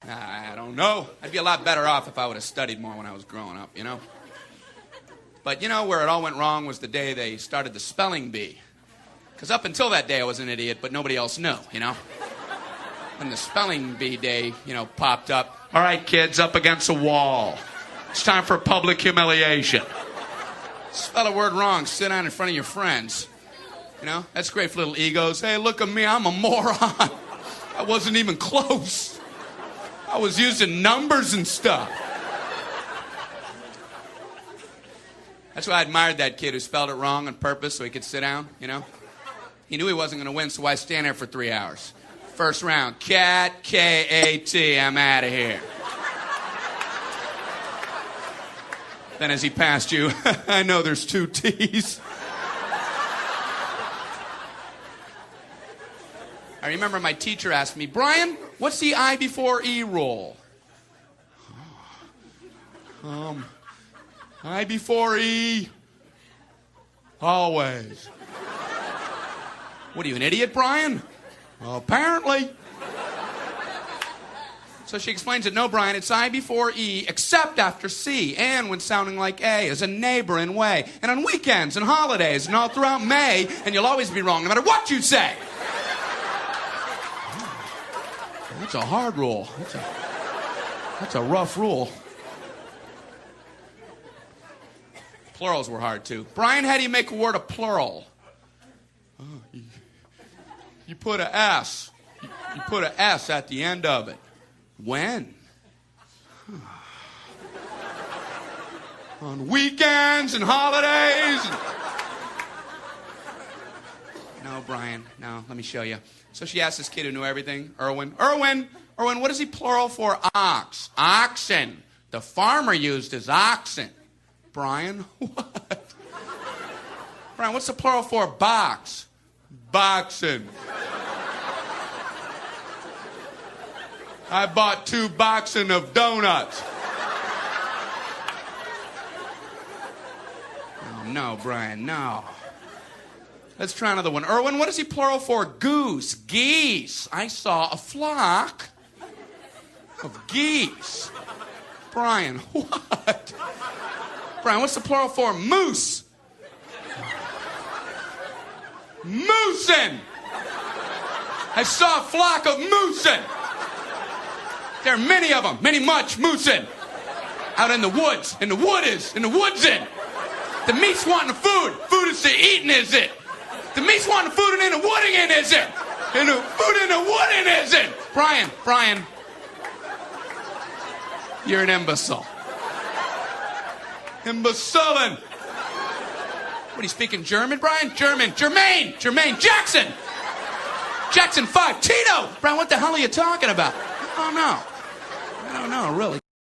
I don't know. I'd be a lot better off if I would have studied more when I was growing up, you know? But you know where it all went wrong was the day they started the spelling bee. Because up until that day I was an idiot, but nobody else knew, you know? When the spelling bee day, you know, popped up. All right, kids, up against a wall. It's time for public humiliation. Spell a word wrong, sit down in front of your friends. You know, that's great for little egos. Hey, look at me, I'm a moron. I wasn't even close. I was using numbers and stuff. That's why I admired that kid who spelled it wrong on purpose so he could sit down, you know? He knew he wasn't going to win, so why stand there for 3 hours? First round, cat, K-A-T, I'm out of here. Then as he passed you, I know there's 2 T's. I remember my teacher asked me, Brian, what's the I before E rule? I before E, always. What are you, an idiot, Brian? Well, apparently. So she explains it, no, Brian, it's I before E, except after C, and when sounding like A, as a neighbor in way, and on weekends and holidays, and all throughout May, and you'll always be wrong, no matter what you say. That's a hard rule. That's a rough rule. Plurals were hard, too. Brian, how do you make a word a plural? You put a S. You put a S at the end of it. When? On weekends and holidays. No, Brian, no, let me show you. So she asked this kid who knew everything, Erwin, what is he plural for? Ox. Oxen. The farmer used his oxen. Brian, what? Brian, what's the plural for box? Boxen. I bought 2 boxen of donuts. Oh, no, Brian, no. Let's try another one. Erwin, what is he plural for? Goose. Geese. I saw a flock of geese. Brian, what? Brian, what's the plural for? Moose. Moosin. I saw a flock of moosin. There are many of them, much moosin. Out in the woods, in the woodsin. The meat's wanting the food. Food is to eating, is it? The meat's wanting the food and in the wooding in, is it? And the food in the wooding, is it? Brian, you're an imbecile. Imbecilin'. What, are you speaking German, Brian? Germaine, Jackson 5, Tito. Brian, what the hell are you talking about? I don't know, really.